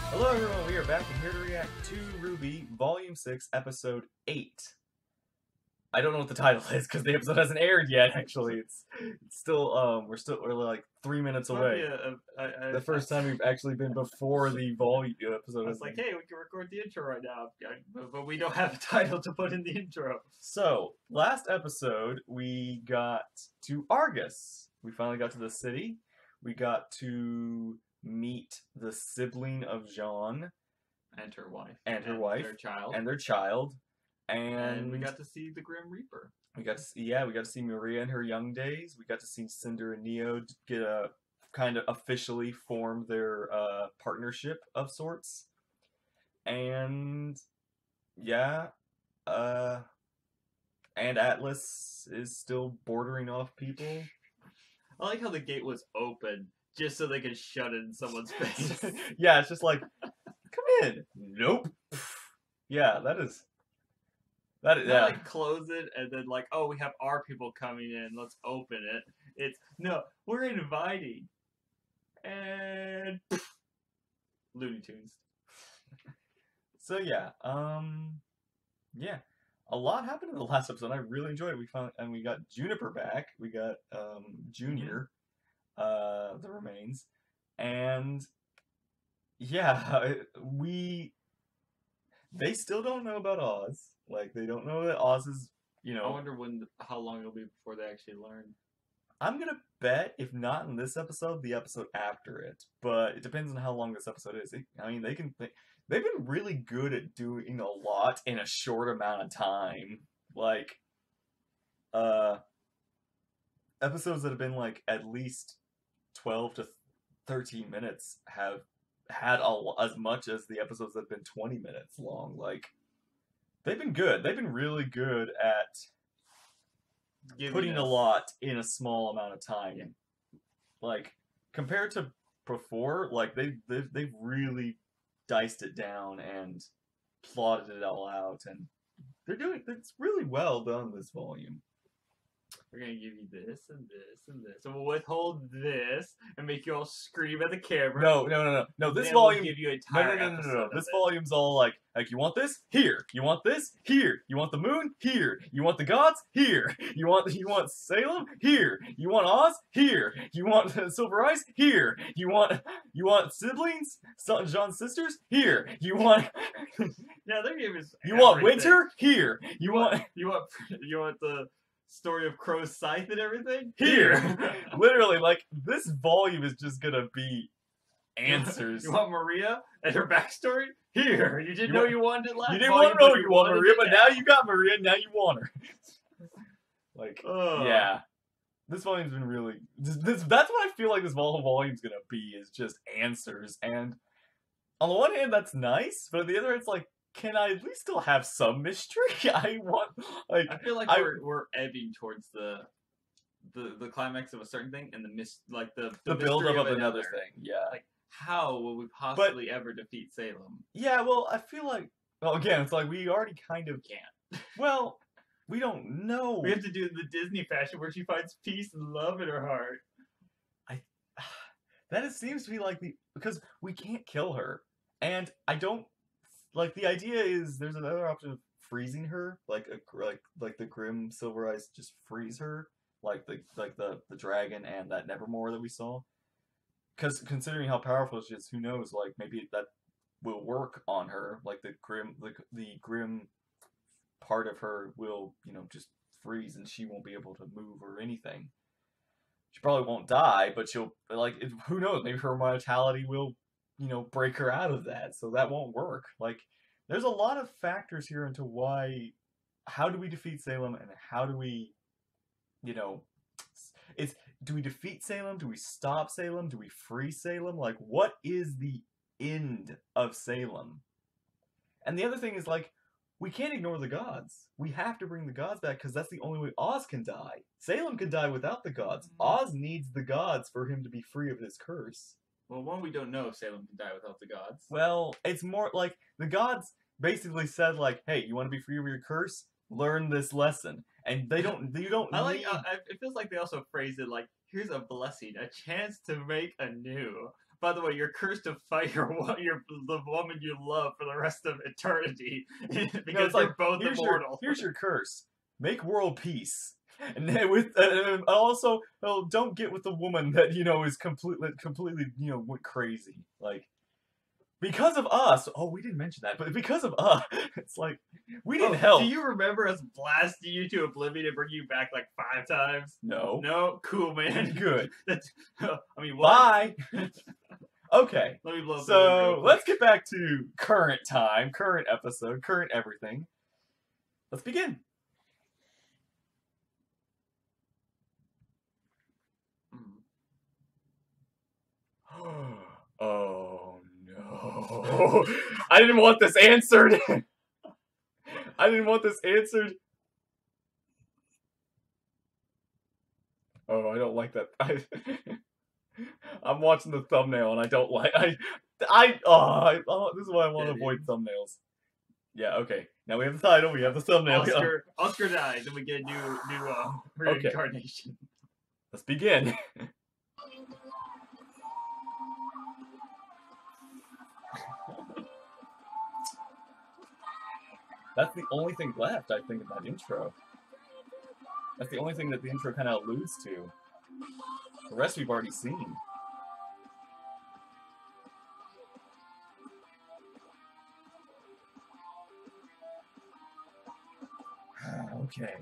Hello everyone, we are back and here to react to RWBY Vol.6 Episode 8. I don't know what the title is because the episode hasn't aired yet. Actually, it's still we're like 3 minutes away. The first time we've actually been before the Vol episode. I was like, hey, we can record the intro right now, but we don't have a title to put in the intro. So last episode we got to Argus. We finally got to the city. We got to meet the sibling of Jean and her wife and their child. And we got to see the Grim Reaper. We got to see Maria in her young days. We got to see Cinder and Neo get a kind of officially form their partnership of sorts. And yeah, and Atlas is still bordering off people. I like how the gate was open just so they could shut it in someone's face. Yeah, it's just like, come in. Nope. Yeah, that is. Yeah. Like close it and then like, oh, we have our people coming in. Let's open it. It's no, we're inviting. And Looney Tunes. So yeah, yeah, a lot happened in the last episode. I really enjoyed it. We got Juniper back. We got Junior, the remains, and yeah, they still don't know about Oz. Like, they don't know that Oz is, I wonder how long it'll be before they actually learn. I'm gonna bet, if not in this episode, the episode after it. But it depends on how long this episode is. I mean, they've been really good at doing a lot in a short amount of time. Like, episodes that have been like at least 12 to 13 minutes have had as much as the episodes that have been 20 minutes long. Like, they've been good. They've been really good at putting a lot in a small amount of time. Yeah. Like, compared to before, like they've really diced it down and plotted it all out, and it's really well done, this volume. We're gonna give you this and this and this, and we'll withhold this and make you all scream at the camera. No. This volume. We'll give you an entire No. This volume's all like you want this here, you want this here, you want the moon here, you want the gods here, you want Salem here, you want Oz here, you want Silver Eyes here, you want siblings, John's sisters here, you want. Yeah, they're giving us. You want winter here, you want the story of Crow's Scythe and everything? Here! Literally, like, this volume is just gonna be answers. You want Maria and her backstory? Here! You didn't know you wanted it last You didn't want to know you want Maria, but now you got Maria, and now you want her. Like, yeah. This volume's been really... That's what I feel like this whole volume's gonna be, is just answers. And on the one hand, that's nice, but on the other hand, it's like, can I at least still have some mystery? I feel like we're ebbing towards the climax of a certain thing and the build up of another thing. Yeah. Like, how will we possibly ever defeat Salem? Yeah, well, I feel like, well, again, it's like we already kind of can't. Well, we don't know. We have to do the Disney fashion where she finds peace and love in her heart. That seems to be like because we can't kill her, and I don't. Like, the idea is there's another option of freezing her, like the Grim Silver Eyes just freeze her, like the dragon and that Nevermore that we saw. Because considering how powerful she is, who knows? Like, maybe that will work on her. Like, the Grim part of her will, just freeze, and she won't be able to move or anything. She probably won't die, but she'll, like, who knows? Maybe her mortality will, break her out of that, so that won't work. Like, there's a lot of factors here into how do we defeat Salem, and how do we, do we defeat Salem? Do we stop Salem? Do we free Salem? Like, what is the end of Salem? And the other thing is, like, we can't ignore the gods. We have to bring the gods back, because that's the only way Oz can die. Salem can die without the gods. Oz needs the gods for him to be free of his curse. Well, one, we don't know if Salem can die without the gods. Well, it's more like the gods basically said, like, hey, you want to be free of your curse? learn this lesson. And they don't. You don't I like. need. It feels like they also phrase it like, "Here's a blessing, a chance to make anew." By the way, you're cursed to fight the woman you love for the rest of eternity because It's you're like, both immortal. here's your curse. Make world peace. And then with also, don't get with the woman that is completely went crazy. Like, because of us. Oh, we didn't mention that, but because of us, it's like we didn't help. Do you remember us blasting you to oblivion and bring you back like 5 times? No. No? Cool, man. Good. I mean, what? Bye. Okay. Let me blow up So let's get back to current time, current episode, current everything. Let's begin. Oh no. I didn't want this answered. I didn't want this answered. Oh, I don't like that. I'm watching the thumbnail and I don't like. This is why I want to avoid thumbnails. Yeah. Okay. Now we have the title. We have the thumbnail. Oscar dies, and we get a new reincarnation. Okay. Let's begin. That's the only thing left, I think, of that intro. That's the only thing that the intro kind of alludes to. The rest we've already seen. Okay.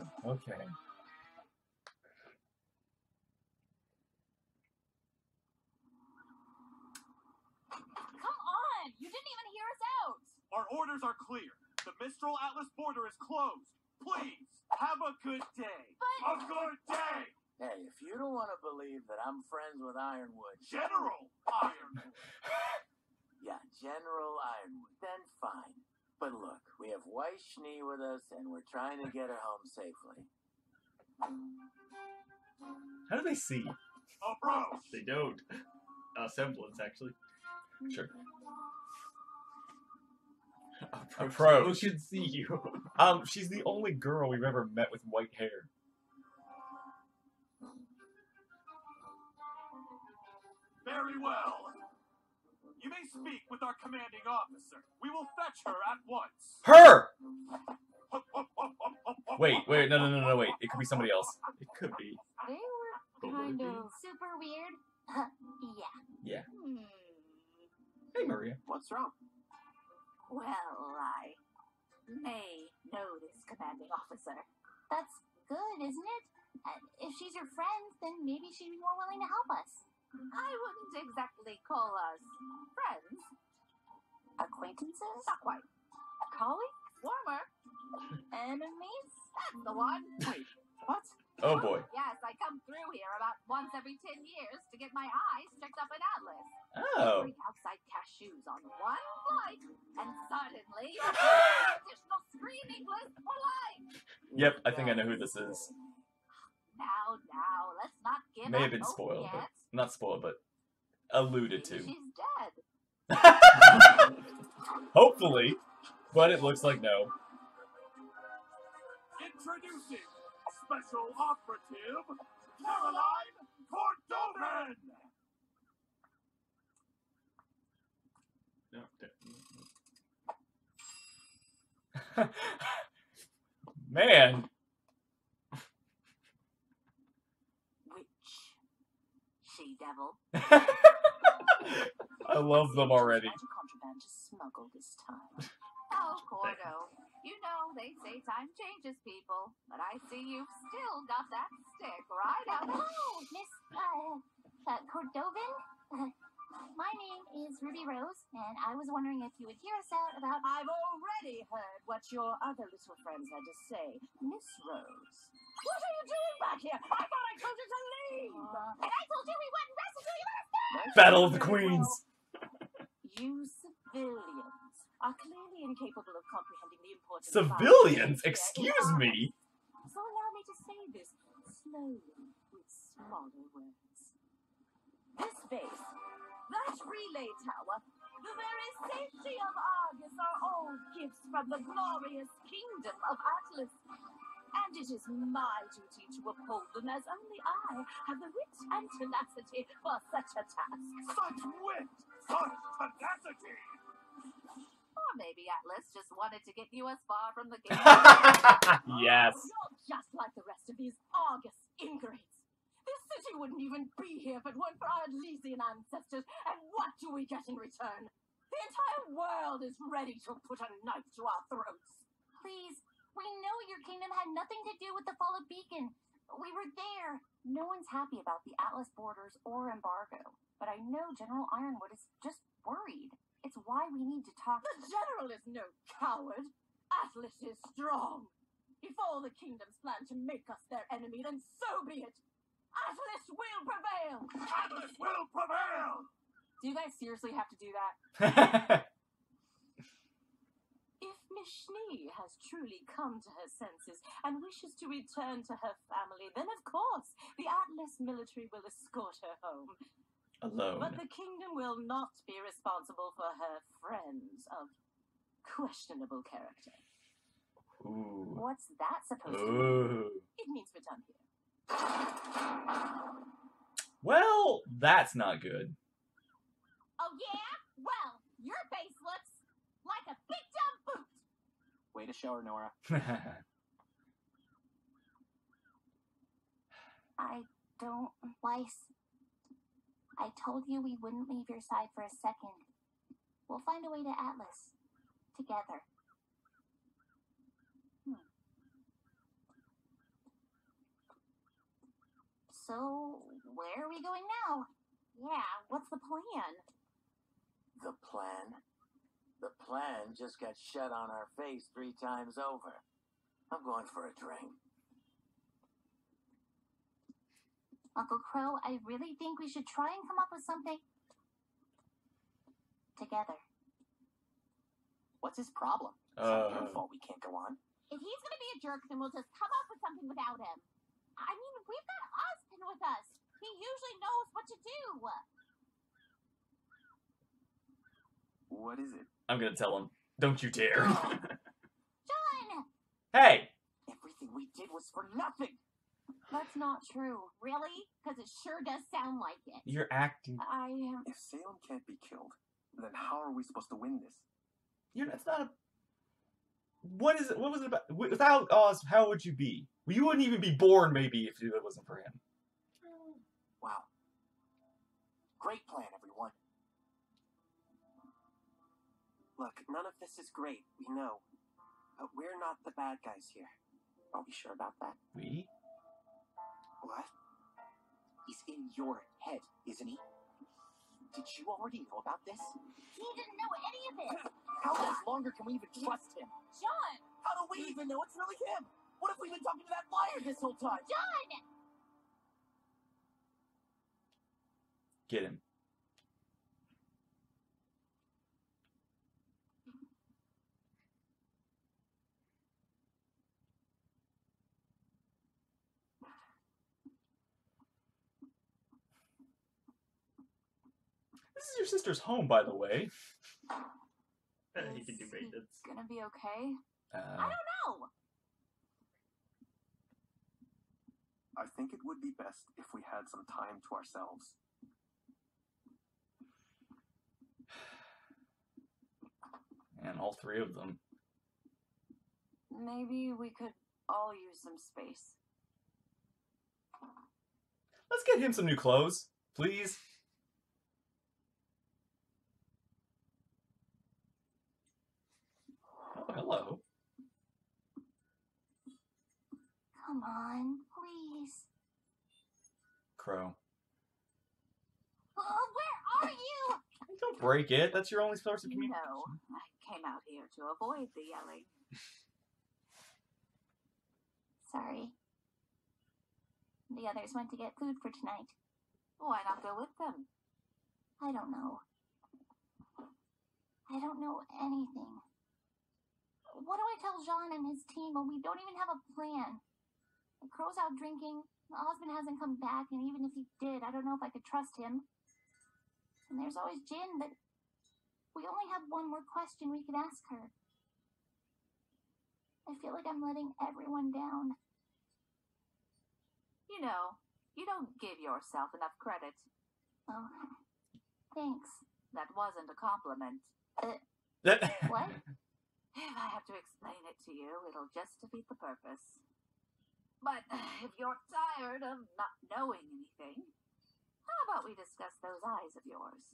Come on! You didn't even hear us out! Our orders are clear. The Mistral Atlas border is closed. Please, have a good day. But... A good day! Hey, if you don't want to believe that I'm friends with Ironwood... General Ironwood! Yeah, General Ironwood. Then fine. But look, we have Weiss Schnee with us, and we're trying to get her home safely. How do they see? Approach! They don't. Semblance, actually. Sure. Approach. Who can see you? She's the only girl we've ever met with white hair. Very well. You may speak with our commanding officer. We will fetch her at once. Her! Wait, no, wait. It could be somebody else. It could be. They were kind of super weird. Yeah. Yeah. Hey, Maria. What's wrong? Well, I may know this commanding officer. That's good, isn't it? If she's your friend, then maybe she'd be more willing to help us. I wouldn't exactly call us friends. Acquaintances? Not quite. Colleagues? Warmer. Enemies? That's the one. Wait, what? Oh boy. Yes, I come through here about once every 10 years to get my eyes checked up in Atlas. Oh. Every outside cashews on one flight, and suddenly you're an additional screening list for life. Yep, I think I know who this is. Now, let's not give May up have been hope spoiled, yet. but not spoiled, but alluded Maybe to. she's dead. Hopefully, but it looks like no. Introducing Special Operative Caroline Cordovan! No, Man. Witch. She-devil. I love them already. Contraband to smuggle this time. Oh, Cordo. You know, they say time changes people, but I see you've still got that stick right out. Oh, Miss, Cordovan? My name is Ruby Rose, and I was wondering if you would hear us out about... I've already heard what your other little friends had to say, Miss Rose. What are you doing back here? I thought I told you to leave! and I told you we wouldn't wrestle till you understand! Battle of the Queens. You civilians are clearly incapable of comprehending the importance Civilians? of... Excuse me? So allow me to say this slowly with smaller words. This base, that relay tower, The very safety of Argus are all gifts from the glorious kingdom of Atlas. And it is my duty to uphold them, as only I have the wit and tenacity for such a task. Such wit! Such tenacity! Or maybe Atlas just wanted to get you as far from the game. Yes. You're just like the rest of these Argus ingrates. This city wouldn't even be here if it weren't for our Elysian ancestors. And what do we get in return? The entire world is ready to put a knife to our throats. Please, we know your kingdom had nothing to do with the fall of Beacon. We were there. No one's happy about the Atlas borders or embargo. But I know General Ironwood is just worried. It's why we need to talk. The general is no coward. Atlas is strong. If all the kingdoms plan to make us their enemy, then so be it. Atlas will prevail. Atlas will prevail! Do you guys seriously have to do that? If Miss Schnee has truly come to her senses and wishes to return to her family, then of course the Atlas military will escort her home. Alone. But the kingdom will not be responsible for her friends of questionable character. Ooh. What's that supposed to mean? Ooh. It means we're done here. Well, that's not good. Oh, yeah? Well, your face looks like a big dumb boot. Way to show her, Nora. I don't, Weiss. I told you we wouldn't leave your side for a second. We'll find a way to Atlas. Together. So, where are we going now? Yeah, what's the plan? The plan? The plan just got shut on our face 3 times over. I'm going for a drink. Uncle Crow, I really think we should try and come up with something together. What's his problem? It's not your fault we can't go on. If he's gonna be a jerk, then we'll just come up with something without him. I mean, we've got Ozpin with us. He usually knows what to do. What is it? I'm gonna tell him. Don't you dare. John! Hey! Everything we did was for nothing. That's not true. Really? Because it sure does sound like it. You're acting. If Salem can't be killed, then how are we supposed to win this? That's not a... What is it? What was it about? Without Oz, how would you be? Well, you wouldn't even be born, maybe, if it wasn't for him. Wow. Great plan, everyone. Look, none of this is great, we know. But we're not the bad guys here. Are we sure about that? We? What? He's in your head, isn't he? Did you already know about this? He didn't know any of it. How much longer can we even trust him? John! How do we even know it's really him? What if we've been talking to that liar this whole time? John! Get him. This is your sister's home, by the way. He can do maintenance. Gonna be okay? I don't know. I think it would be best if we had some time to ourselves. And all 3 of them. Maybe we could all use some space. Let's get him some new clothes, please. Oh, hello. Come on, please. Crow. Where are you? Don't break it. That's your only source of communication. No, I came out here to avoid the yelling. Sorry. The others went to get food for tonight. Why not go with them? I don't know. I don't know anything. What do I tell Jean and his team when we don't even have a plan? The Crow's out drinking, the husband hasn't come back, and even if he did, I don't know if I could trust him. And there's always Jin, but We only have one more question we could ask her. I feel like I'm letting everyone down. You know, you don't give yourself enough credit. Oh, thanks. That wasn't a compliment. What? If I have to explain it to you, it'll just defeat the purpose. But if you're tired of not knowing anything, how about we discuss those eyes of yours?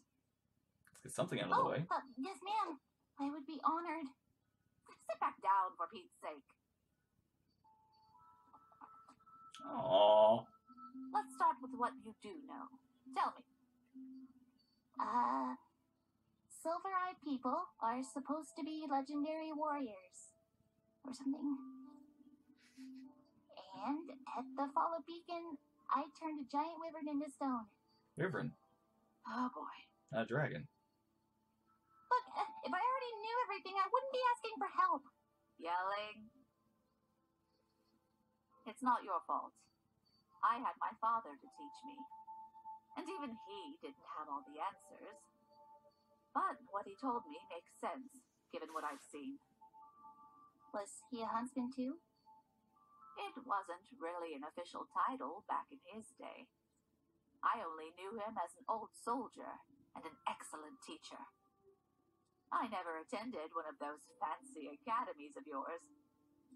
Let's get something out of the way. Yes, ma'am. I would be honored. Sit back down, for Pete's sake. Aww. Let's start with what you do know. Tell me. Silver-eyed people are supposed to be legendary warriors. Or something. And at the Fall of Beacon, I turned a giant wyvern into stone. Wyvern. Oh boy. Not a dragon. Look, if I already knew everything, I wouldn't be asking for help. Yelling. It's not your fault. I had my father to teach me. And even he didn't have all the answers. But what he told me makes sense, given what I've seen. Was he a huntsman too? It wasn't really an official title back in his day. I only knew him as an old soldier and an excellent teacher. I never attended one of those fancy academies of yours,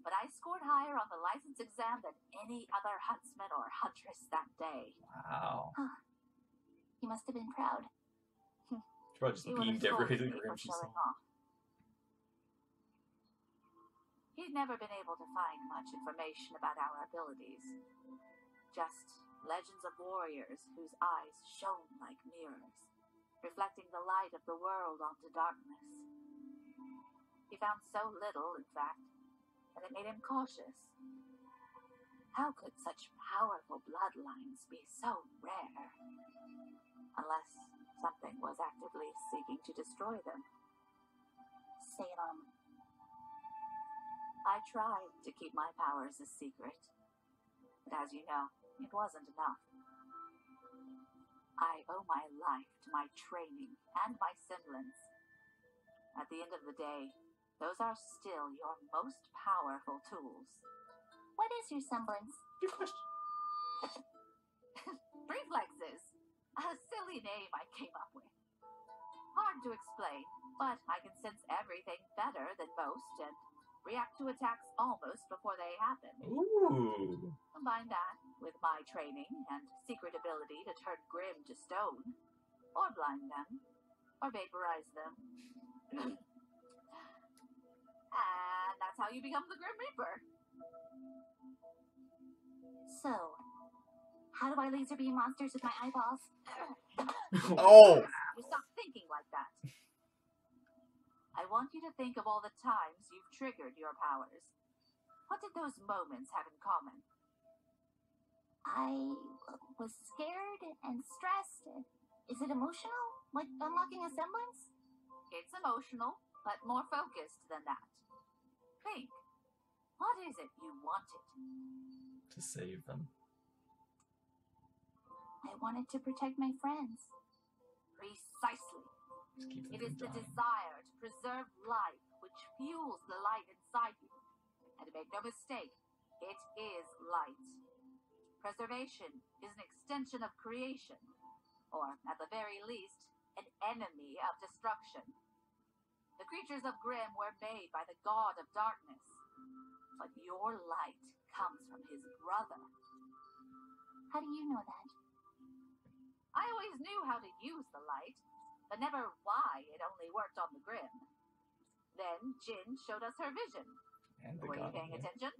but I scored higher on the license exam than any other huntsman or huntress that day. Wow. Huh. He must have been proud. She probably just He would have beamed every scolded me grim for she saw. showing off. He'd never been able to find much information about our abilities. Just legends of warriors whose eyes shone like mirrors, reflecting the light of the world onto darkness. He found so little, in fact, that it made him cautious. How could such powerful bloodlines be so rare? Unless something was actively seeking to destroy them. Salem. I tried to keep my powers a secret, but as you know, it wasn't enough. I owe my life to my training and my semblance. At the end of the day, those are still your most powerful tools. What is your semblance? Good question. Reflexes. A silly name I came up with. Hard to explain, but I can sense everything better than most and react to attacks almost before they happen. Ooh. Combine that with my training and secret ability to turn Grim to stone, or blind them, or vaporize them. And that's how you become the Grim Reaper. So, how do I laser beam monsters with my eyeballs? Oh! You stop thinking like that. I want you to think of all the times you've triggered your powers. What did those moments have in common? I was scared and stressed. Is it emotional? Like unlocking a semblance? It's emotional, but more focused than that. Think. What is it you wanted? To save them. I wanted to protect my friends. Precisely. Just keep them It is from the dying. desire to preserve life which fuels the light inside you. And make no mistake, it is light. Preservation is an extension of creation, or at the very least, an enemy of destruction. The creatures of Grimm were made by the god of darkness, but your light comes from his brother. How do you know that? I always knew how to use the light, but never why it only worked on the Grimm. Then Jin showed us her vision. And the Were you god, paying of, attention?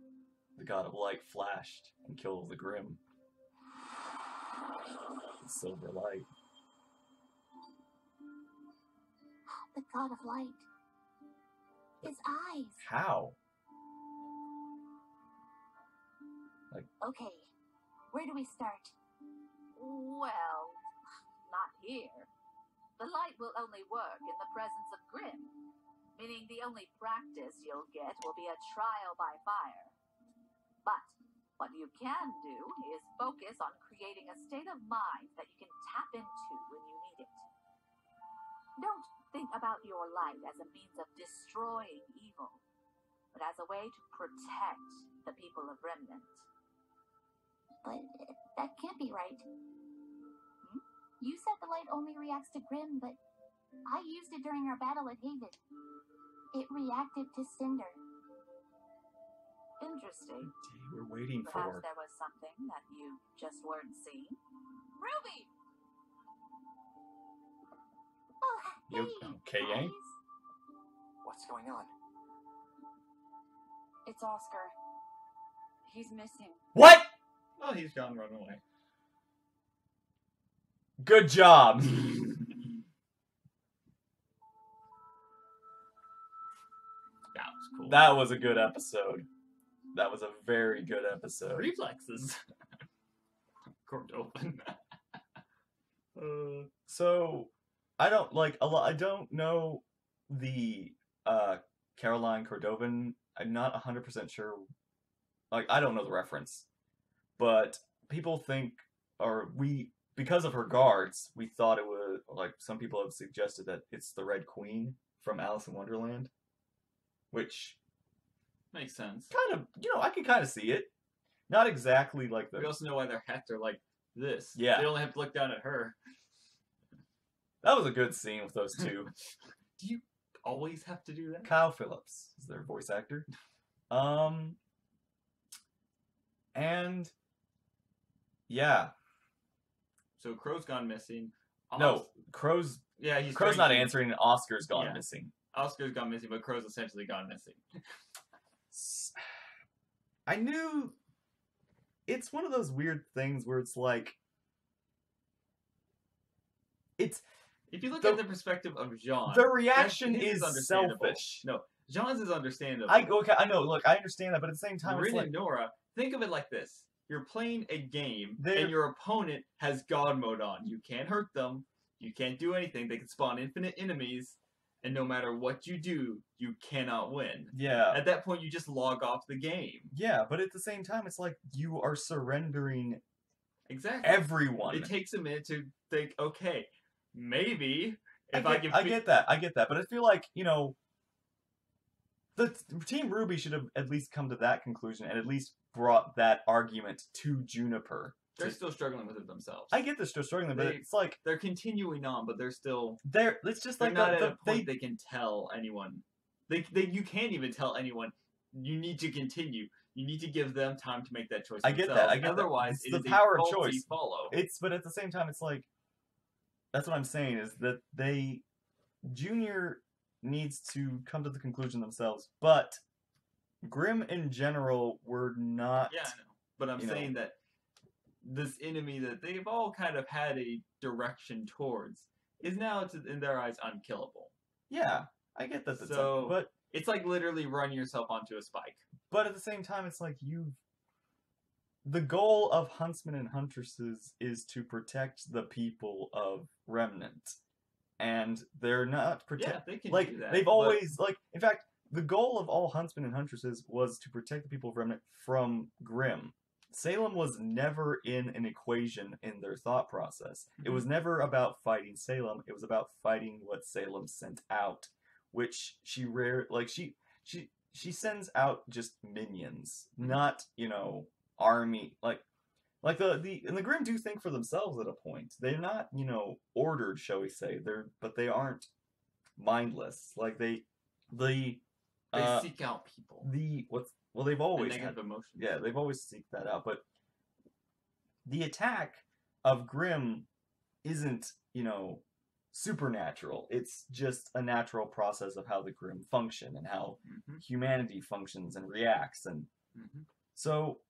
the god of light flashed and killed the grim. The silver light. The god of light. His eyes. How? Okay, where do we start? Well, not here. The light will only work in the presence of Grimm, meaning the only practice you'll get will be a trial by fire. But what you can do is focus on creating a state of mind that you can tap into when you need it. Don't think about your light as a means of destroying evil, but as a way to protect the people of Remnant. But that can't be right. You said the light only reacts to Grim, but I used it during our battle at Haven. It reacted to Cinder. Interesting. We're waiting Perhaps for. there was something that you just weren't seeing. Ruby! Oh, You okay, Yang? guys. What's going on? It's Oscar. He's missing. What? Oh, he's gone. Run away. Good job. That was cool. That was a good episode. That was a very good episode. Reflexes. Court open. So I don't like a lot. I don't know the Caroline Cordovan. I'm not 100% sure. Like I don't know the reference, but people think, or we, because of her guards, we thought it was like some people have suggested that it's the Red Queen from Alice in Wonderland, which Makes sense. kind of, I can kind of see it. Not exactly like the. We also know why their hats are like this. Yeah. They only have to look down at her. That was a good scene with those two. Do you always have to do that? Kyle Phillips is their voice actor. And yeah, So Crow's gone missing. no, Crow's Yeah, he's Crow's trying not to- answering, and Oscar's gone Yeah. missing. Oscar's gone missing, but Crow's essentially gone missing. I knew it's one of those weird things where it's like it's If you look The- at the perspective of Jean, the reaction his is understandable. selfish. No, Jean's is understandable. I know. Look, I understand that, but at the same time, it's Rin like and Nora, think of it like this. You're playing a game, They're- and your opponent has God mode on. You can't hurt them. You can't do anything. They can spawn infinite enemies, and no matter what you do, you cannot win. yeah, At that point, you just log off the game. yeah, but at the same time, it's like you are surrendering Exactly. everyone. It takes a minute to think, okay, maybe if I can get that, but I feel like the Team RWBY should have at least come to that conclusion and at least brought that argument to Juniper. they're still struggling with it themselves. I get this still struggling, but They- it's like They're continuing on, but they're still it's just they're like not at a point they can tell anyone. You can't even tell anyone. You need to continue. You need to give them time to make that choice. I get that, themselves. I get that. Otherwise, It's it the is power a of faulty choice. follow. but at the same time, it's like that's what I'm saying is that Junior needs to come to the conclusion themselves, but Grimm in general were not. Yeah, I know. But I'm you know. saying that this enemy that they've all kind of had a direction towards is now, in their eyes, unkillable. Yeah, I get that. So- but It's like literally run yourself onto a spike. But at the same time, it's like the goal of Huntsmen and Huntresses is to protect the people of Remnant. And they're not Yeah, they can like do that. they've but always in fact, the goal of all Huntsmen and Huntresses was to protect the people of Remnant from Grimm. Salem was never in an equation in their thought process. It was never about fighting Salem. It was about fighting what Salem sent out, which she sends out just minions, not army. Like the Grimm do think for themselves at a point. They're not ordered, shall we say? But they aren't mindless. Like they seek out people. they've always And had negative emotions. yeah, they've always seeked that out. But the attack of Grimm isn't, supernatural. It's just a natural process of how the Grimm function and how Mhm. humanity functions and reacts. And Mhm. so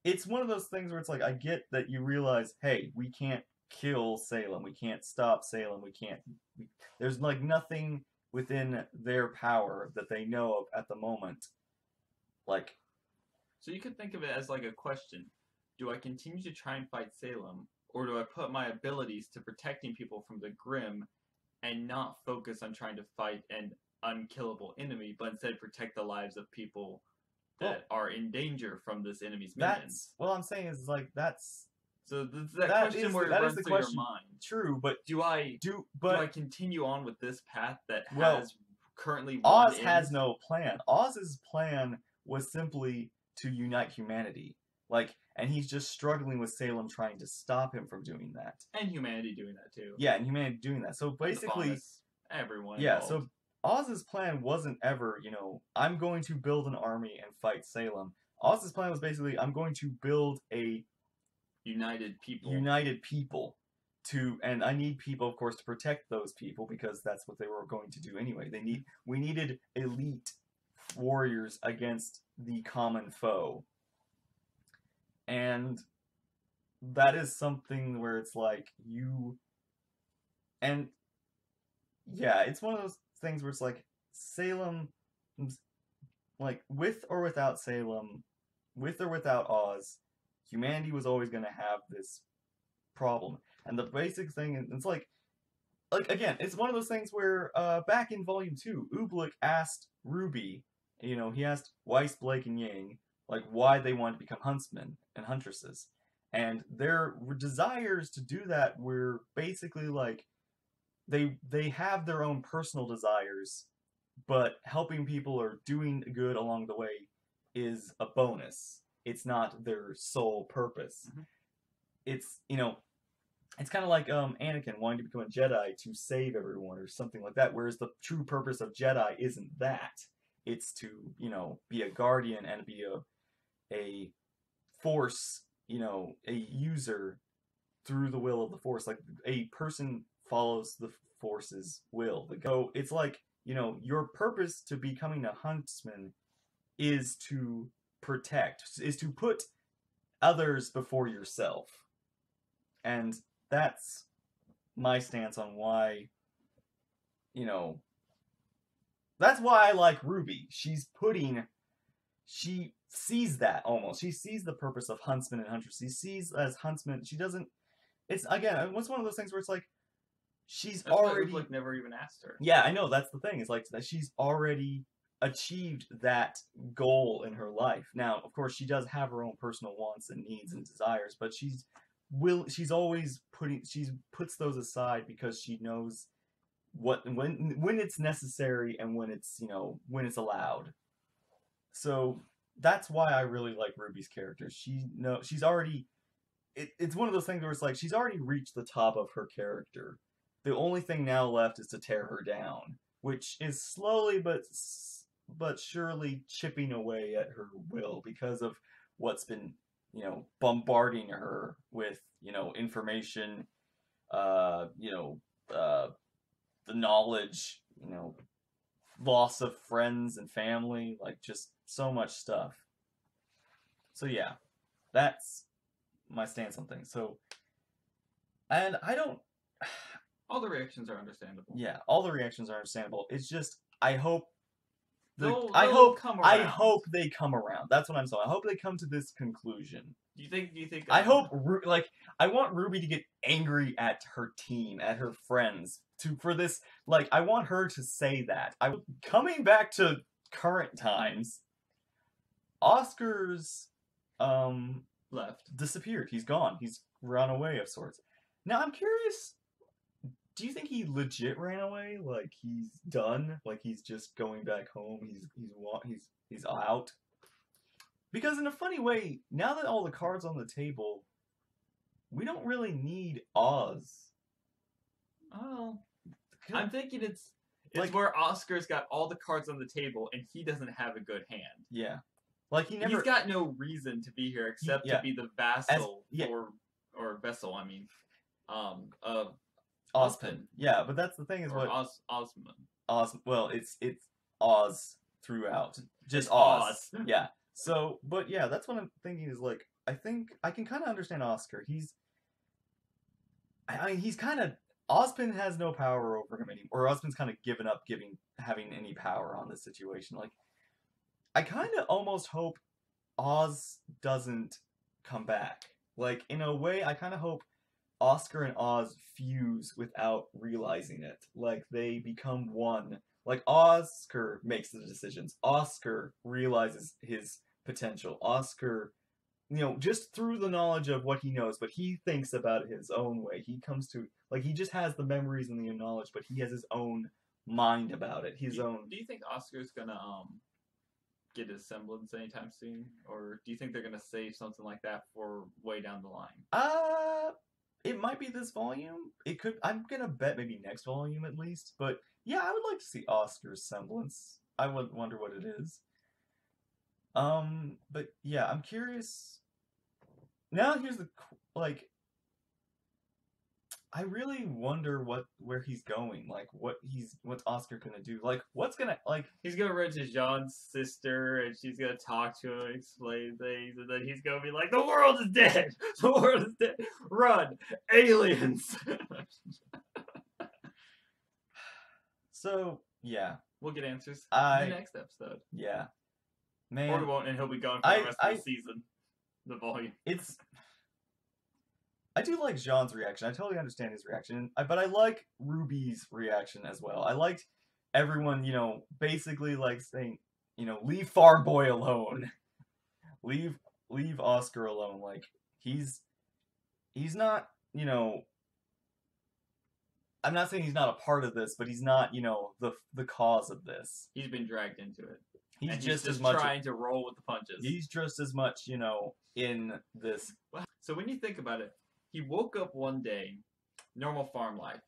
it's one of those things where it's like, I get that you realize, hey, we can't kill Salem. We can't stop Salem. There's like nothing within their power that they know of at the moment. Like, So you could think of it as like a question. Do I continue to try and fight Salem, or do I put my abilities to protecting people from the Grimm and not focus on trying to fight an unkillable enemy, but instead protect the lives of people that are in danger from this enemy's minions? what I'm saying is like that's So that That question is- where it that is runs the through your question. mind. True, but Do I but continue on with this path that Well, has currently Oz one has end? no plan. Oz's plan was simply to unite humanity. Like, and he's just struggling with Salem trying to stop him from doing that. And humanity doing that too. Yeah, and humanity doing that. So And the basically, faunus, everyone yeah, involved. so Oz's plan wasn't ever, I'm going to build an army and fight Salem. Oz's plan was basically, I'm going to build a united people. and I need people, of course, to protect those people because that's what they were going to do anyway. We needed elite warriors against the common foe. And that is something where it's like it's one of those things where it's like Salem, like with or without Salem, with or without Oz, humanity was always going to have this problem. And the basic thing, it's like again, it's one of those things where back in Volume 2, Oobleck asked RWBY, he asked Weiss, Blake, and Yang, like, why they wanted to become huntsmen and huntresses. And their desires to do that were basically like, they have their own personal desires, but helping people or doing good along the way is a bonus. It's not their sole purpose. Mm-hmm. It's, it's kind of like Anakin wanting to become a Jedi to save everyone or something like that, whereas the true purpose of Jedi isn't that. It's to, be a guardian and be a force, a user through the will of the Force. Like, a person follows the Force's will. So it's like, your purpose to becoming a huntsman is to protect, is to put others before yourself. And that's my stance on why, that's why I like RWBY. She sees that almost. She sees the purpose of huntsman and huntress. She sees as huntsman, she doesn't, it's one of those things where it's like, she's That's already... why Oobleck never even asked her. Yeah, I know, that's the thing. It's like, that she's already achieved that goal in her life. Now, of course, she does have her own personal wants and needs and desires, but she's always puts those aside because she knows when it's necessary and when it's allowed. So that's why I really like RWBY's character. She's already... It's one of those things where it's like, she's already reached the top of her character. The only thing now left is to tear her down, which is slowly but surely chipping away at her will because of what's been, bombarding her with, information, the knowledge, loss of friends and family, like, just so much stuff. So yeah, that's my stance on things. So, and I don't... All the reactions are understandable. Yeah, all the reactions are understandable. It's just, I hope I hope they come around. That's what I'm saying. I hope they come to this conclusion. Do you think I hope, I want RWBY to get angry at her team, at her friends, for this, I want her to say that. Coming back to current times, Oscar's, left. disappeared. He's gone. He's run away of sorts. Now, I'm curious, do you think he legit ran away? Like, he's done? Like, he's just going back home? He's out? Because in a funny way, now that all the cards on the table, we don't really need Oz. Oh, I'm thinking it's where Oscar's got all the cards on the table and he doesn't have a good hand. Yeah. Like, he's got no reason to be here except to be the vassal or vessel, I mean, of Ozpin. Yeah, but that's the thing is Osman. Well, it's Oz throughout. Just Oz. Yeah. So, but yeah, that's what I'm thinking is like, I think I can kind of understand Oscar. He's kind of... Ozpin has no power over him anymore. Or Ozpin's kind of given up having any power on this situation. Like, I kind of almost hope Oz doesn't come back. Like, in a way, I kind of hope Oscar and Oz fuse without realizing it. Like, they become one. Like, Oscar makes the decisions. Oscar realizes his potential. Oscar just through the knowledge of what he knows, but he thinks about it his own way. He comes to, like, he just has the memories and the knowledge, but he has his own mind about it. His own. Do you think Oscar's gonna get his semblance anytime soon, or do you think they're gonna save something like that for way down the line? It might be this volume. It could. I'm gonna bet maybe next volume at least. But yeah, I would like to see Oscar's semblance. I would wonder what it is. But yeah, I'm curious. Now here's the like. I really wonder where he's going. Like what's Oscar gonna do? Like what's gonna like? He's gonna run to Jean's sister, and she's gonna talk to him, explain things, and then he's gonna be like, "The world is dead. The world is dead. Run, aliens!" So yeah, we'll get answers in the next episode. Yeah, man. Or we won't, and he'll be gone for the rest of the season. The volume. I do like Jean's reaction. I totally understand his reaction, but I like RWBY's reaction as well. I liked everyone, basically like saying, leave Farboy alone, leave Oscar alone. Like he's not, I'm not saying he's not a part of this, but he's not, the cause of this. He's been dragged into it. He's and just he's as much trying to roll with the punches. He's just as much, in this. So when you think about it, he woke up one day, normal farm life.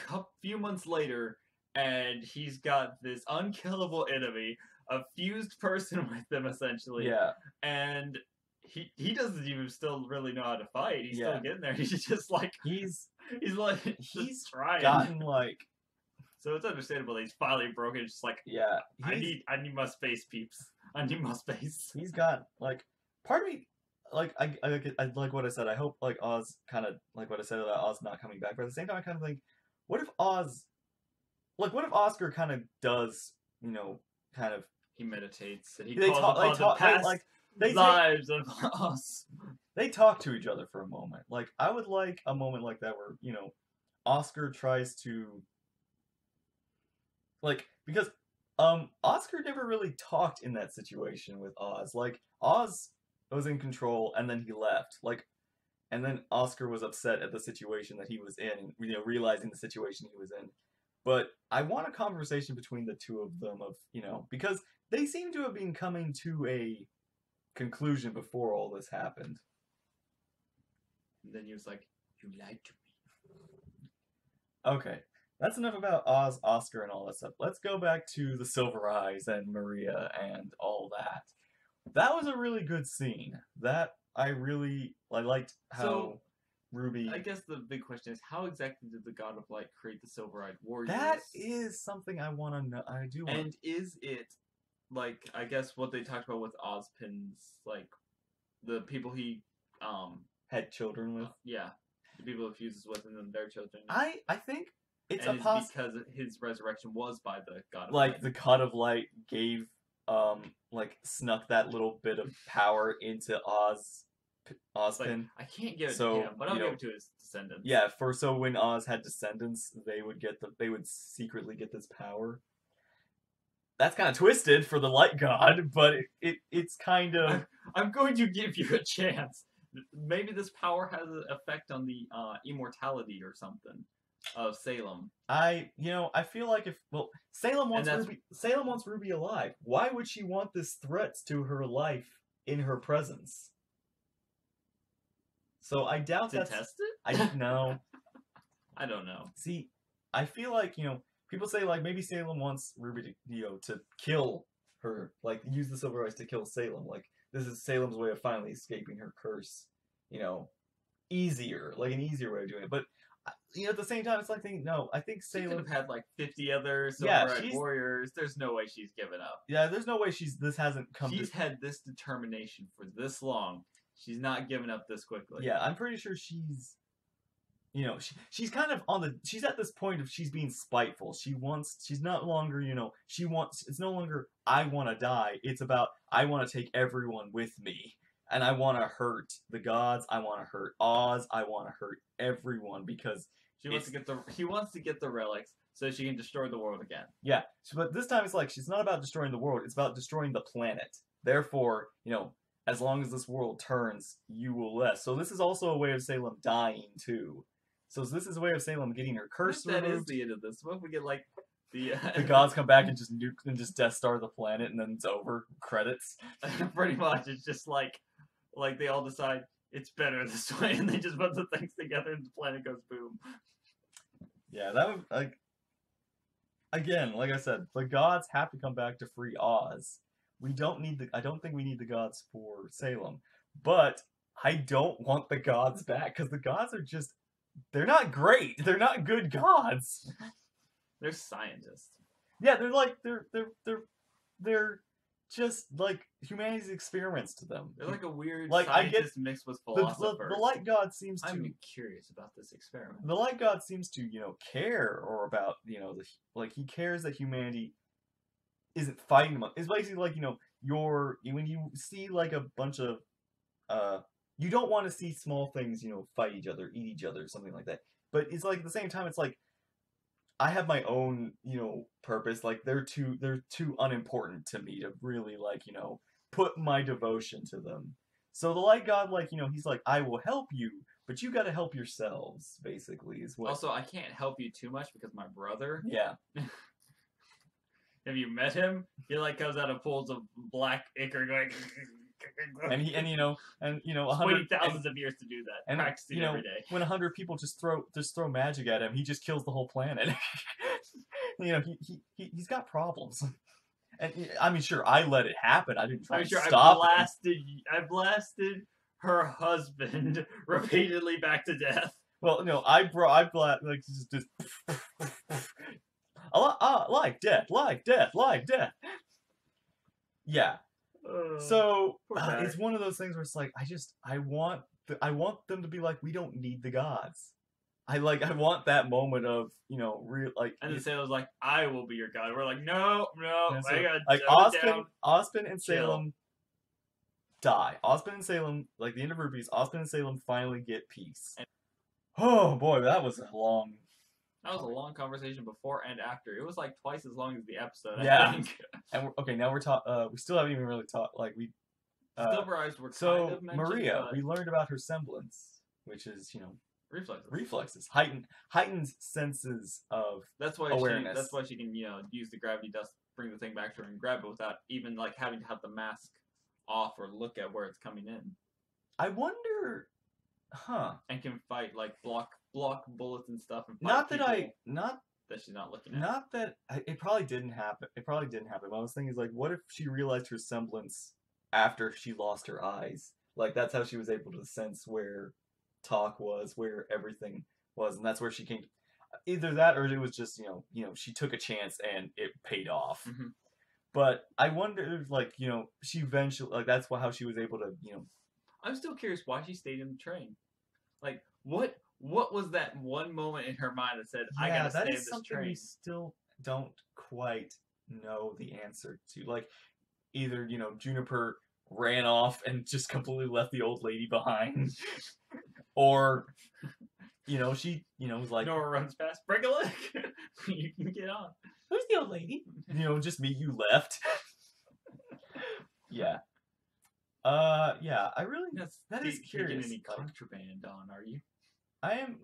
A few months later, and he's got this unkillable enemy, a fused person with him, essentially. Yeah. And he doesn't even still really know how to fight. He's still getting there. He's just like he's trying. Gotten like. So it's understandable that he's finally broken. It's just like, yeah, I need my space, peeps. I need my space. He's got like part of me. Like I like what I said. I hope like Oz kind of like what I said about Oz not coming back. But at the same time, I kind of think, what if Oscar kind of does, kind of he meditates and he they calls upon the past lives of us. They talk to each other for a moment. Like I would like a moment like that where Oscar tries to because Oscar never really talked in that situation with Oz. Like Oz was in control and then he left, and then Oscar was upset at the situation that he was in, realizing the situation he was in. But I want a conversation between the two of them of because they seem to have been coming to a conclusion before all this happened. And then he was like, "You lied to me." Okay, that's enough about Oz, Oscar, and all that stuff. Let's go back to the Silver Eyes and Maria and all that. That was a really good scene. That I liked how RWBY. I guess the big question is, how exactly did the God of Light create the Silver-Eyed Warriors? That is something I want to know. I do want. And is it I guess what they talked about with Ozpin's, the people he had children with? Yeah, the people he fuses with, and then their children. I think it's because his resurrection was by the God of Light. Like the God of Light gave snuck that little bit of power into Ozpin. I can't give it to him, but I'll give it to his descendants. Yeah, so when Oz had descendants, they would secretly get this power. That's kind of twisted for the Light God, but it's kind of. I'm going to give you a chance. Maybe this power has an effect on the immortality or something of Salem. I feel like Salem wants RWBY alive. Why would she want this threat to her life in her presence? So I doubt to that's test it. I don't know. I don't know. See, I feel like people say maybe Salem wants RWBY to kill her, use the Silver Eyes to kill Salem. This is Salem's way of finally escaping her curse. Easier, an easier way of doing it. But at the same time, it's no. I think Salem could have had 50 other Silver-Eyed Warriors. There's no way she's given up. Yeah, there's no way this hasn't come. She's had this determination for this long. She's not giving up this quickly. Yeah, I'm pretty sure she's. She's kind of she's at this point of she's being spiteful. She's not longer, it's no longer, I want to die. It's about, I want to take everyone with me. And I want to hurt the gods. I want to hurt Oz. I want to hurt everyone because he wants to get the relics so she can destroy the world again. Yeah. But this time it's she's not about destroying the world. It's about destroying the planet. Therefore, as long as this world turns, you will live. So this is also a way of Salem dying too. So this is a way of Salem getting her curse What if that is removed. the end of this? What if we get like the gods come back and just nuke and just Death Star the planet, and then it's over. Credits. Pretty much, it's just like they all decide it's better this way, and they just put the things together, and the planet goes boom. Yeah, that would like. Again, like I said, the gods have to come back to free Oz. We don't need the. I don't think we need the gods for Salem, but I don't want the gods back because the gods are just. They're not great. They're not good gods. They're scientists. Yeah, they're like they're just like humanity's experiments to them. They're like a weird Like, I get- scientist mixed with philosophers. The light god seems to. I'm curious about this experiment. The light god seems to care or about like he cares that humanity isn't fighting them. It's basically like when you see like a bunch of you don't want to see small things fight each other, eat each other, something like that. But it's like at the same time it's like I have my own purpose. Like they're too unimportant to me to really like put my devotion to them. So the light god he's like I will help you. But you got to help yourselves, basically, is what. Also, I can't help you too much because my brother. Yeah. Have you met him? He like comes out of pools of black ichor going. And he 100 waiting thousands of years to do that. and Practicing every day. when 100 people just throw magic at him, he just kills the whole planet. He's got problems. And I mean, sure, I let it happen. I didn't try to stop it. I blasted her husband repeatedly back to death. Well, no, I blasted like just like death. Yeah. So it's one of those things where it's like I want them to be like we don't need the gods. I want that moment of real like. And then Salem's like, I will be your god. We're like, no, So, I gotta like Ozpin and Chill. Salem die. Ozpin and Salem, like the end of RWBY, Ozpin and Salem finally get peace. And Oh boy, that was a long. that was a long conversation before and after. It was like twice as long as the episode. Yeah. I think. And now we're we still haven't even really talked like we. Silver Eyes were So kind of mentioned, Maria, but we learned about her semblance, which is reflexes. heightened senses of That's why awareness. that's why she can use the gravity dust, bring the thing back to her and grab it without even like having to have the mask off or look at where it's coming in. I wonder, And can fight like block bullets and stuff. And fight Not that people that she's not looking at. it probably didn't happen. It probably didn't happen. But I was thinking like, what if she realized her semblance after she lost her eyes? Like that's how she was able to sense where Talk was, where everything was, and that's where she came. Either that, or it was just she took a chance and it paid off. Mhm. But I wonder if like she eventually like that's how she was able to I'm still curious why she stayed in the train. Like what was that one moment in her mind that said, I gotta stay in that is this something train? we still don't quite know the answer to. Like either Juniper ran off and just completely left the old lady behind, or she was like Nora runs past, break a leg. You can get on. who's the old lady? Just me. You left. Yeah. Yeah. I really. That is curious. Any contraband on? Are you? I am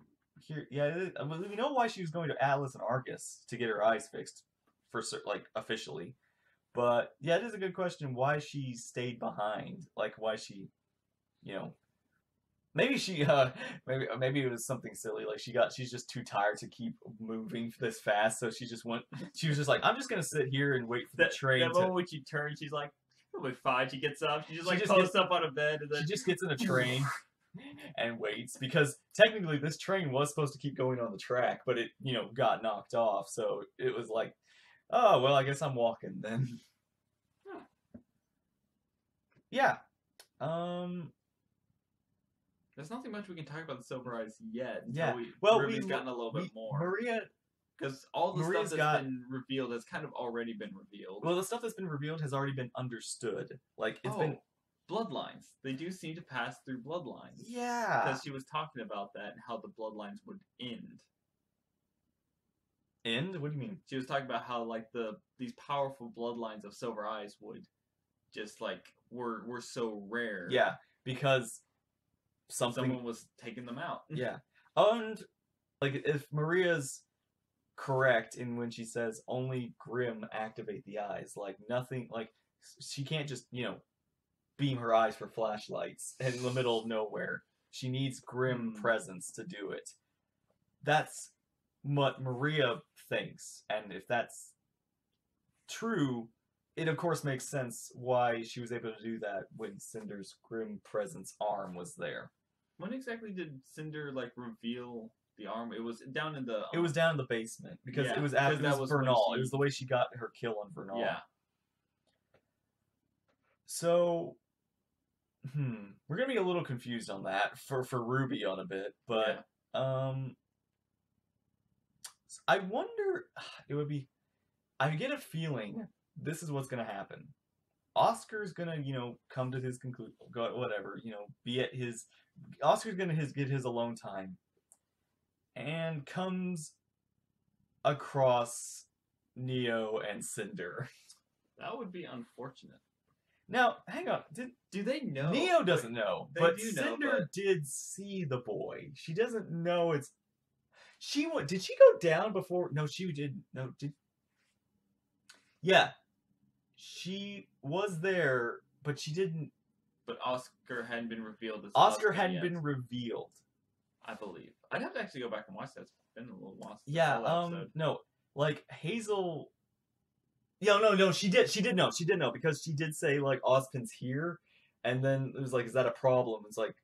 here. Yeah. We know why she was going to Atlas and Argus to get her eyes fixed, like officially. But yeah, it is a good question why she stayed behind. Like why she, maybe she maybe it was something silly. Like she's just too tired to keep moving this fast, so she was just like, I'm just gonna sit here and wait for the train. That moment when she turns, she's like, it'll be fine. She gets up. She just just posts up on a bed, and then She just gets in a train and waits because technically this train was supposed to keep going on the track, but it got knocked off. So it was like, oh well, I guess I'm walking then. Yeah. There's nothing much we can talk about the Silver Eyes yet. Yeah. Ruby's gotten a little bit more. Maria, because all the Maria's stuff that's been revealed has kind of already been revealed. well, the stuff that's been revealed has already been understood. Like it's been bloodlines. They do seem to pass through bloodlines. yeah. Because she was talking about that and how the bloodlines would end. End? What do you mean? She was talking about how like these powerful bloodlines of Silver Eyes would just like were so rare. Yeah, because Someone was taking them out. Yeah. And like if Maria's correct in when she says only Grimm activate the eyes, like nothing, like she can't just, beam her eyes for flashlights in the middle of nowhere. She needs Grimm presence to do it. That's what Maria thinks, and if that's true, it of course makes sense why she was able to do that when Cinder's Grimm presence arm was there. When exactly did Cinder like reveal the arm? It was down in the. It was down in the basement because Yeah, it was 'cause after that was when Vernal. she- It was the way she got her kill on Vernal. Yeah. So, we're gonna be a little confused on that for RWBY on a bit, but I wonder. It would be. I get a feeling this is what's gonna happen. Oscar's gonna, come to his conclusion. Whatever, be at his. Oscar's gonna get his alone time, and comes across Neo and Cinder. That would be unfortunate. Now, hang on. Do they know? Neo doesn't know, They but do know, Cinder but- did see the boy. She doesn't know it's. Did she go down before? No, she didn't. No, did. Yeah, she was there, but she didn't. But Oscar hadn't been revealed as Oscar husband hadn't yet, been revealed. I believe. I'd have to actually go back and watch that. It's been a little while. Since I Yeah. saw that episode. No, like Hazel. Yeah, no. She did know. She did know because she did say like Ozpin's here, and then it was like, is that a problem? It's like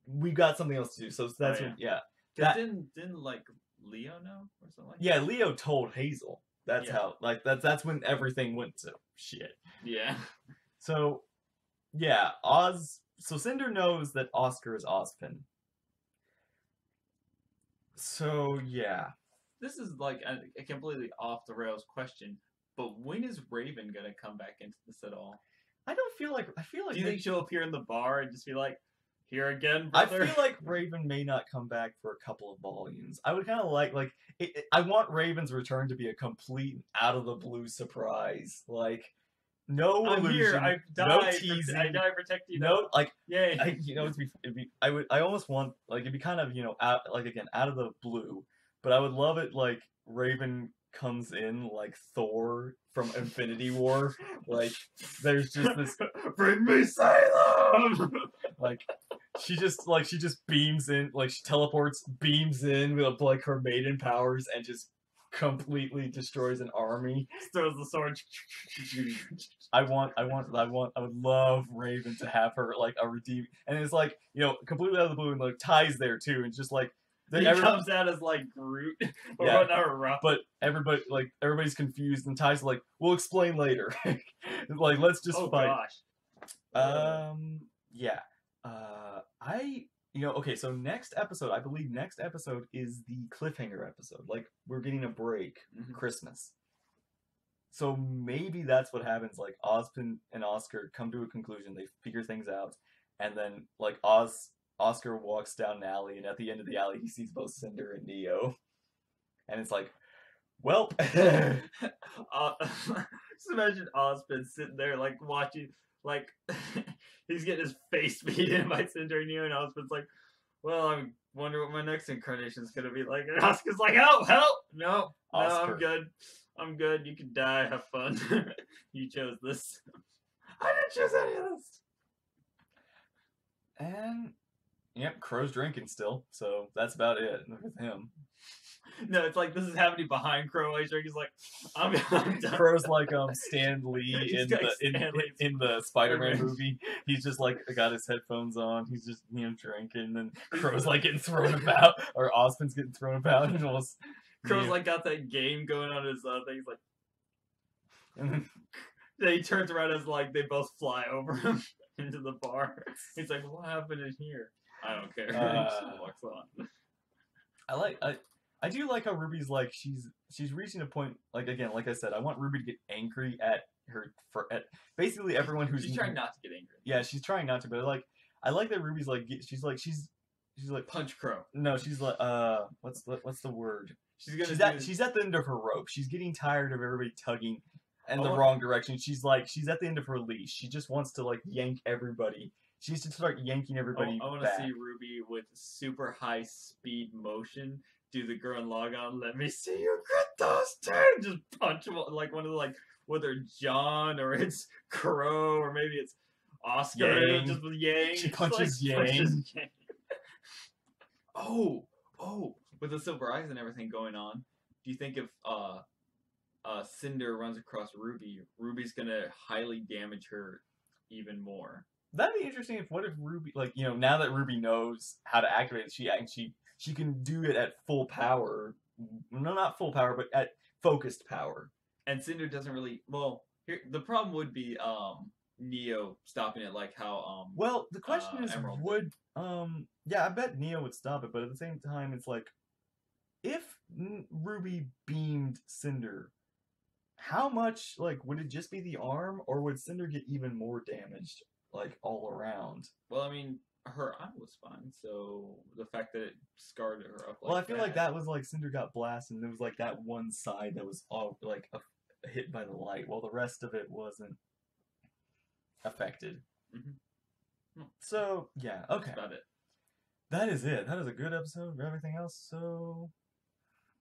we got something else to do. So that's Oh, when, yeah. 'Cause That- didn't like Leo know or something like Yeah, Leo told Hazel. That's Yeah. how, like, that's when everything went to shit. that? Yeah. So, yeah, so Cinder knows that Oscar is Ozpin. So, yeah. This is like a completely off the rails question, but when is Raven gonna come back into this at all? I feel like Do you think she'll appear in the bar and just be like, "Here again, I brother"? feel like Raven may not come back for a couple of volumes. I would kind of like I want Raven's return to be a complete out of the blue surprise. Like no I'm illusion, here. I no died. teasing, I died protecting you. no like Yay. I almost want like it'd be kind of out like again out of the blue, but I would love it like Raven comes in like Thor from Infinity War, like there's just this Bring me Salem. like she just beams in, like she teleports, beams in with like her maiden powers and just completely destroys an army. Throws the sword. I would love Raven to have her like a redeem, and it's like completely out of the blue and like Ty's there too, and just like He comes out as like Groot or Yeah. whatever. Rough. but everybody's confused and Ty's like, we'll explain later. Like let's just Oh fight. gosh. Yeah. Okay, so I believe next episode is the cliffhanger episode. Like, we're getting a break, Mhm. Christmas. So maybe that's what happens, like, Ozpin and Oscar come to a conclusion, they figure things out, and then, like, Oscar walks down an alley, and at the end of the alley, he sees both Cinder and Neo. And it's like, well... Just imagine Ozpin sitting there, like, watching, like, he's getting his face beat in by Cinder and Neo, and Ozpin's like, well, I wonder what my next incarnation is going to be like. And Oscar's like, help! No, Oscar. I'm good. I'm good. You can die. Have fun. You chose this. I didn't choose any of this. And, yep, Crow's drinking still, so that's about it with him. No, it's like this is happening behind Crow. He's like, I'm done. Crow's like Stan Lee He's in got the Stan Lee's in the Spider-Man Spider-Man. movie. He's just like got his headphones on. He's just drinking, and Crow's like getting thrown about, or Ozpin's getting thrown about, and almost Crow's like got that game going on his thing. He's like, and then he turns around as like they both fly over him into the bar. He's like, what happened in here? I don't care. He just walks on. I do like how Ruby's like she's reaching a point, like again, like I said, I want Ruby to get angry at her at basically everyone who's She's trying not to get angry. Yeah, she's trying not to, but I like that Ruby's like she's like Punch Crow. no, she's like what's the word? She's gonna. She's at the end of her rope. She's getting tired of everybody tugging in the wrong direction. She's at the end of her leash. She just wants to like yank everybody. She needs to start yanking everybody I want to see RWBY with super high speed motion do the girl and log on. Let me see you get those two. Just punch them like one of the like whether John or it's Crow or maybe it's Oscar. Yang. Just with Yang. She punches Yang. Oh, with the silver eyes and everything going on, do you think if Cinder runs across RWBY, RWBY's gonna highly damage her even more? That'd be interesting. What if RWBY, like, you know, now that RWBY knows how to activate it, she can do it at full power. No, not full power, but at focused power. And Cinder doesn't really. Well, here the problem would be Neo stopping it, like how Well, the question is, Emerald would yeah, I bet Neo would stop it, but at the same time, it's like, if RWBY beamed Cinder, how much, like, would it just be the arm, or would Cinder get even more damaged, like, all around? Well, I mean, her eye was fine, so the fact that it scarred her up like well, I feel like that was like Cinder got blasted, and there was like that one side that was all like hit by the light, while the rest of it wasn't affected. Mm-hmm. So, yeah, okay. That's about it. That is it. That is a good episode of everything else, so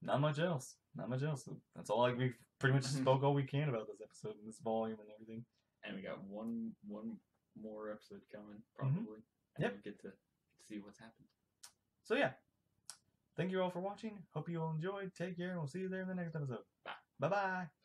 not much else. Not much else. That's all we pretty much spoke all we can about this episode and this volume and everything. And we got one more episode coming, probably. And Yep. we'll get to see what's happened. So yeah. Thank you all for watching. Hope you all enjoyed. Take care, and we'll see you there in the next episode. Bye. Bye-bye.